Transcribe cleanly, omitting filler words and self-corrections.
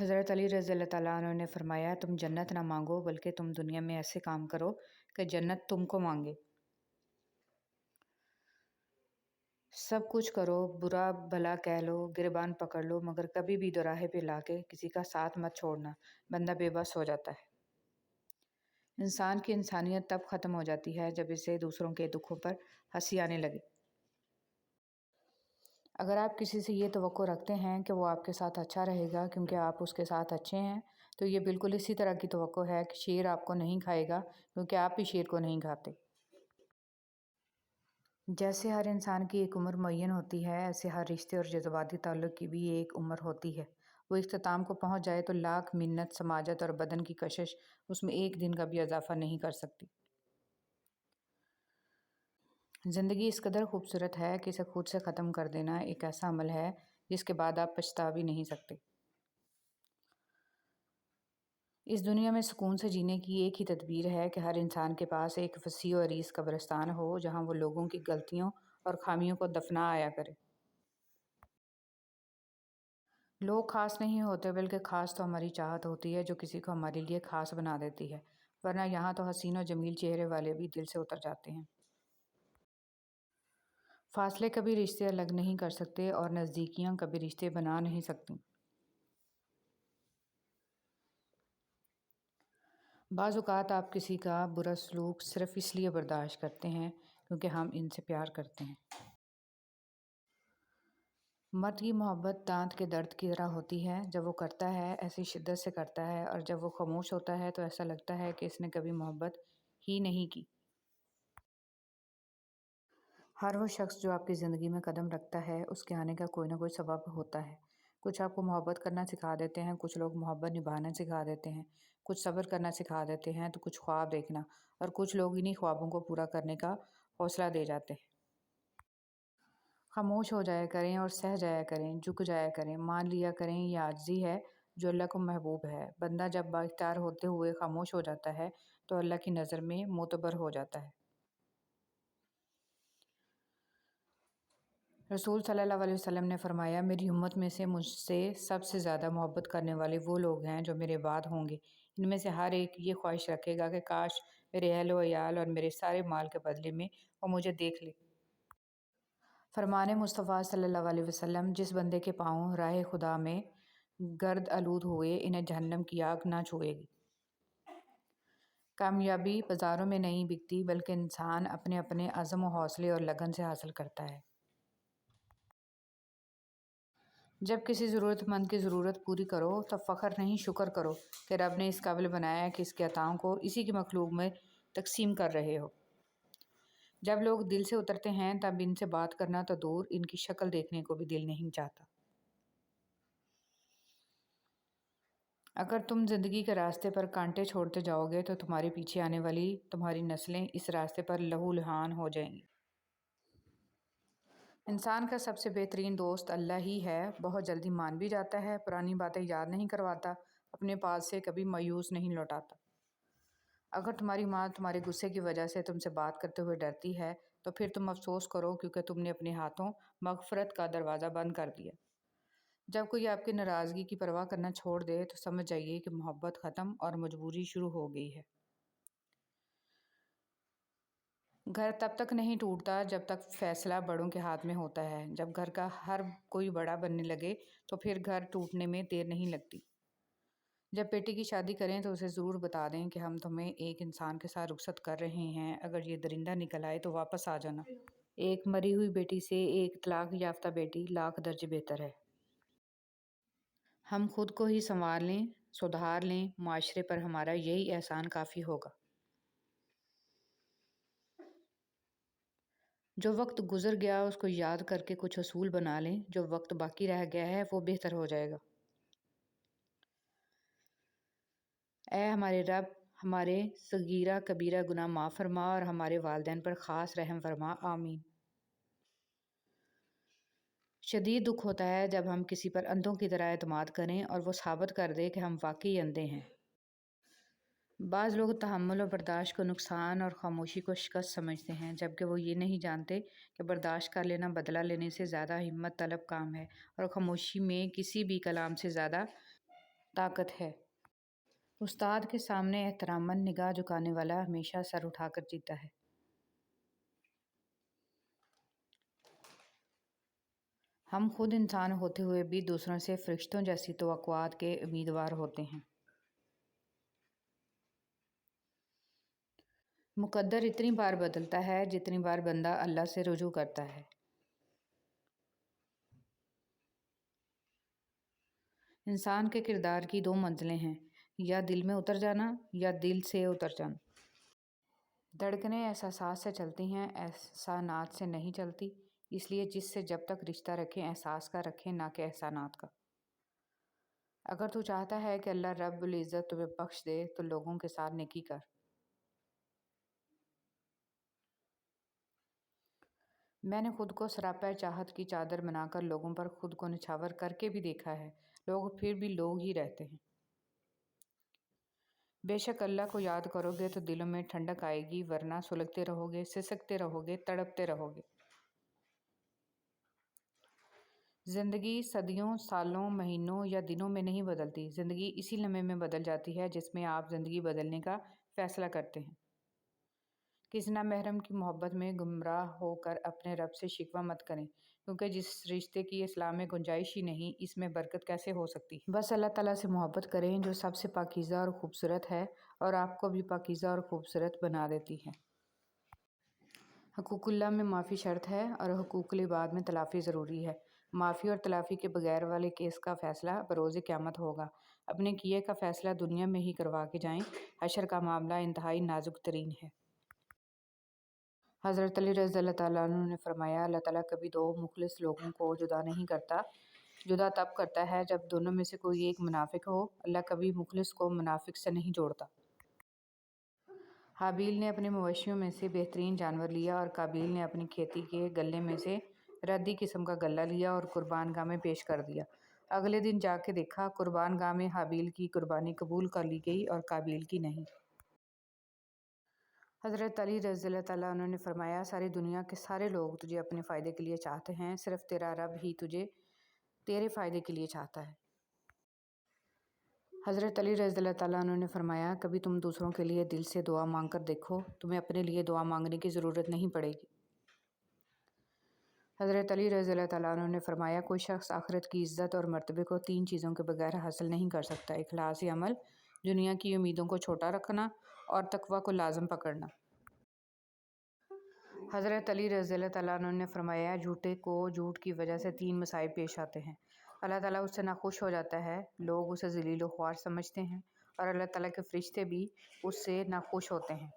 حضرت علی رضی اللہ تعالیٰ عنہ نے فرمایا، تم جنت نہ مانگو بلکہ تم دنیا میں ایسے کام کرو کہ جنت تم کو مانگے۔ سب کچھ کرو، برا بھلا کہہ لو، گریبان پکڑ لو، مگر کبھی بھی دوراہے پہ لا کے کسی کا ساتھ مت چھوڑنا، بندہ بے بس ہو جاتا ہے۔ انسان کی انسانیت تب ختم ہو جاتی ہے جب اسے دوسروں کے دکھوں پر ہنسی آنے لگے۔ اگر آپ کسی سے یہ توقع رکھتے ہیں کہ وہ آپ کے ساتھ اچھا رہے گا کیونکہ آپ اس کے ساتھ اچھے ہیں، تو یہ بالکل اسی طرح کی توقع ہے کہ شیر آپ کو نہیں کھائے گا کیونکہ آپ بھی شیر کو نہیں کھاتے۔ جیسے ہر انسان کی ایک عمر معین ہوتی ہے، ایسے ہر رشتے اور جذباتی تعلق کی بھی ایک عمر ہوتی ہے۔ وہ اختتام کو پہنچ جائے تو لاکھ منت سماجت اور بدن کی کشش اس میں ایک دن کا بھی اضافہ نہیں کر سکتی۔ زندگی اس قدر خوبصورت ہے کہ اسے خود سے ختم کر دینا ایک ایسا عمل ہے جس کے بعد آپ پچھتا بھی نہیں سکتے۔ اس دنیا میں سکون سے جینے کی ایک ہی تدبیر ہے کہ ہر انسان کے پاس ایک وسیع و عریض قبرستان ہو جہاں وہ لوگوں کی غلطیوں اور خامیوں کو دفنا آیا کرے۔ لوگ خاص نہیں ہوتے بلکہ خاص تو ہماری چاہت ہوتی ہے جو کسی کو ہمارے لیے خاص بنا دیتی ہے، ورنہ یہاں تو حسین و جمیل چہرے والے بھی دل سے اتر جاتے ہیں۔ فاصلے کبھی رشتے الگ نہیں کر سکتے اور نزدیکیاں کبھی رشتے بنا نہیں سکتی۔ بعض اوقات آپ کسی کا برا سلوک صرف اس لیے برداشت کرتے ہیں کیونکہ ہم ان سے پیار کرتے ہیں۔ مرد کی محبت دانت کے درد کی طرح ہوتی ہے، جب وہ کرتا ہے ایسی شدت سے کرتا ہے، اور جب وہ خاموش ہوتا ہے تو ایسا لگتا ہے کہ اس نے کبھی محبت ہی نہیں کی۔ ہر وہ شخص جو آپ کی زندگی میں قدم رکھتا ہے اس کے آنے کا کوئی نہ کوئی سبب ہوتا ہے۔ کچھ آپ کو محبت کرنا سکھا دیتے ہیں، کچھ لوگ محبت نبھانا سکھا دیتے ہیں، کچھ صبر کرنا سکھا دیتے ہیں تو کچھ خواب دیکھنا، اور کچھ لوگ انہی خوابوں کو پورا کرنے کا حوصلہ دے جاتے ہیں۔ خاموش ہو جایا کریں اور سہ جایا کریں، جھک جایا کریں، مان لیا کریں یہ عاجزی ہے جو اللہ کو محبوب ہے۔ بندہ جب بااختیار ہوتے ہوئے خاموش ہو جاتا ہے تو اللہ کی نظر میں معتبر ہو جاتا ہے۔ رسول صلی اللہ علیہ وسلم نے فرمایا، میری امت میں سے مجھ سے سب سے زیادہ محبت کرنے والے وہ لوگ ہیں جو میرے بعد ہوں گے۔ ان میں سے ہر ایک یہ خواہش رکھے گا کہ کاش میرے اہل و عیال اور میرے سارے مال کے بدلے میں وہ مجھے دیکھ لے۔ فرمان مصطفیٰ صلی اللہ علیہ وسلم، جس بندے کے پاؤں راہ خدا میں گرد آلود ہوئے انہیں جہنم کی آگ نہ چھوئے گی۔ کامیابی بازاروں میں نہیں بکتی بلکہ انسان اپنے اپنے عزم و حوصلے اور لگن سے حاصل کرتا ہے۔ جب کسی ضرورت مند کی ضرورت پوری کرو تو فخر نہیں شکر کرو کہ رب نے اس قابل بنایا کہ اس کے عطاؤں کو اسی کی مخلوق میں تقسیم کر رہے ہو۔ جب لوگ دل سے اترتے ہیں تب ان سے بات کرنا تو دور، ان کی شکل دیکھنے کو بھی دل نہیں چاہتا۔ اگر تم زندگی کے راستے پر کانٹے چھوڑتے جاؤ گے تو تمہارے پیچھے آنے والی تمہاری نسلیں اس راستے پر لہو لہان ہو جائیں گی۔ انسان کا سب سے بہترین دوست اللہ ہی ہے۔ بہت جلدی مان بھی جاتا ہے، پرانی باتیں یاد نہیں کرواتا، اپنے پاس سے کبھی مایوس نہیں لوٹاتا۔ اگر تمہاری ماں تمہارے غصے کی وجہ سے تم سے بات کرتے ہوئے ڈرتی ہے تو پھر تم افسوس کرو کیونکہ تم نے اپنے ہاتھوں مغفرت کا دروازہ بند کر دیا۔ جب کوئی آپ کی ناراضگی کی پرواہ کرنا چھوڑ دے تو سمجھ جائیے کہ محبت ختم اور مجبوری شروع ہو گئی ہے۔ گھر تب تک نہیں ٹوٹتا جب تک فیصلہ بڑوں کے ہاتھ میں ہوتا ہے۔ جب گھر کا ہر کوئی بڑا بننے لگے تو پھر گھر ٹوٹنے میں دیر نہیں لگتی۔ جب بیٹی کی شادی کریں تو اسے ضرور بتا دیں کہ ہم تمہیں ایک انسان کے ساتھ رخصت کر رہے ہیں، اگر یہ درندہ نکل آئے تو واپس آ جانا۔ ایک مری ہوئی بیٹی سے ایک طلاق یافتہ بیٹی لاکھ درجے بہتر ہے۔ ہم خود کو ہی سنوار لیں، سدھار لیں، معاشرے پر ہمارا یہی احسان کافی ہوگا۔ جو وقت گزر گیا اس کو یاد کر کے کچھ اصول بنا لیں، جو وقت باقی رہ گیا ہے وہ بہتر ہو جائے گا۔ اے ہمارے رب، ہمارے صغیرہ کبیرہ گناہ معاف فرما اور ہمارے والدین پر خاص رحم فرما، آمین۔ شدید دکھ ہوتا ہے جب ہم کسی پر اندھوں کی طرح اعتماد کریں اور وہ ثابت کر دے کہ ہم واقعی اندھے ہیں۔ بعض لوگ تحمل اور برداشت کو نقصان اور خاموشی کو شکست سمجھتے ہیں، جبکہ وہ یہ نہیں جانتے کہ برداشت کر لینا بدلہ لینے سے زیادہ ہمت طلب کام ہے، اور خاموشی میں کسی بھی کلام سے زیادہ طاقت ہے۔ استاد کے سامنے احتراماً نگاہ جھکانے والا ہمیشہ سر اٹھا کر جیتا ہے۔ ہم خود انسان ہوتے ہوئے بھی دوسروں سے فرشتوں جیسی توقعات کے امیدوار ہوتے ہیں۔ مقدر اتنی بار بدلتا ہے جتنی بار بندہ اللہ سے رجوع کرتا ہے۔ انسان کے کردار کی دو منزلیں ہیں، یا دل میں اتر جانا یا دل سے اتر جانا۔ دھڑکنیں احساسات سے چلتی ہیں، احسانات سے نہیں چلتی، اس لیے جس سے جب تک رشتہ رکھیں احساس کا رکھیں، نہ کہ احسانات کا۔ اگر تو چاہتا ہے کہ اللہ رب العزت تمہیں بخش دے تو لوگوں کے ساتھ نیکی کر۔ میں نے خود کو سراپا چاہت کی چادر بنا کر لوگوں پر خود کو نچھاور کر کے بھی دیکھا ہے، لوگ پھر بھی لوگ ہی رہتے ہیں۔ بے شک اللہ کو یاد کرو گے تو دلوں میں ٹھنڈک آئے گی، ورنہ سلگتے رہو گے، سسکتے رہو گے، تڑپتے رہو گے۔ زندگی صدیوں، سالوں، مہینوں یا دنوں میں نہیں بدلتی، زندگی اسی لمحے میں بدل جاتی ہے جس میں آپ زندگی بدلنے کا فیصلہ کرتے ہیں۔ کسی نامحرم کی محبت میں گمراہ ہو کر اپنے رب سے شکوہ مت کریں، کیونکہ جس رشتے کی اسلام میں گنجائش ہی نہیں، اس میں برکت کیسے ہو سکتی ہے؟ بس اللہ تعالیٰ سے محبت کریں جو سب سے پاکیزہ اور خوبصورت ہے اور آپ کو بھی پاکیزہ اور خوبصورت بنا دیتی ہے۔ حقوق اللہ میں معافی شرط ہے اور حقوق العباد میں تلافی ضروری ہے۔ معافی اور تلافی کے بغیر والے کیس کا فیصلہ بروز قیامت ہوگا۔ اپنے کیے کا فیصلہ دنیا میں ہی کروا کے جائیں، حشر کا معاملہ انتہائی نازک ترین ہے۔ حضرت علی رضی اللہ تعالیٰ عنہ نے فرمایا، اللہ تعالیٰ کبھی دو مخلص لوگوں کو جدا نہیں کرتا، جدا تب کرتا ہے جب دونوں میں سے کوئی ایک منافق ہو۔ اللہ کبھی مخلص کو منافق سے نہیں جوڑتا۔ حابیل نے اپنے مویشیوں میں سے بہترین جانور لیا اور قابیل نے اپنی کھیتی کے غلے میں سے ردی قسم کا غلہ لیا اور قربان گاہ میں پیش کر دیا۔ اگلے دن جا کے دیکھا، قربان گاہ میں حابیل کی قربانی قبول کر لی گئی اور قابیل کی نہیں۔ حضرت علی رضی اللہ تعالیٰ عنہ نے فرمایا، ساری دنیا کے سارے لوگ تجھے اپنے فائدے کے لیے چاہتے ہیں، صرف تیرا رب ہی تجھے تیرے فائدے کے لیے چاہتا ہے۔ حضرت علی رضی اللہ تعالیٰ عنہ نے فرمایا، کبھی تم دوسروں کے لیے دل سے دعا مانگ کر دیکھو، تمہیں اپنے لیے دعا مانگنے کی ضرورت نہیں پڑے گی۔ حضرت علی رضی اللہ تعالیٰ عنہ نے فرمایا، کوئی شخص آخرت کی عزت اور مرتبے کو تین چیزوں کے بغیر حاصل نہیں کر سکتا: اخلاصی عمل، دنیا کی امیدوں کو چھوٹا رکھنا اور تقویٰ کو لازم پکڑنا۔ حضرت علی رضی اللہ تعالیٰ عنہ نے فرمایا، جھوٹے کو جھوٹ کی وجہ سے تین مصائب پیش آتے ہیں: اللہ تعالیٰ اس سے ناخوش ہو جاتا ہے، لوگ اسے ذلیل و خوار سمجھتے ہیں، اور اللہ تعالیٰ کے فرشتے بھی اس سے ناخوش ہوتے ہیں۔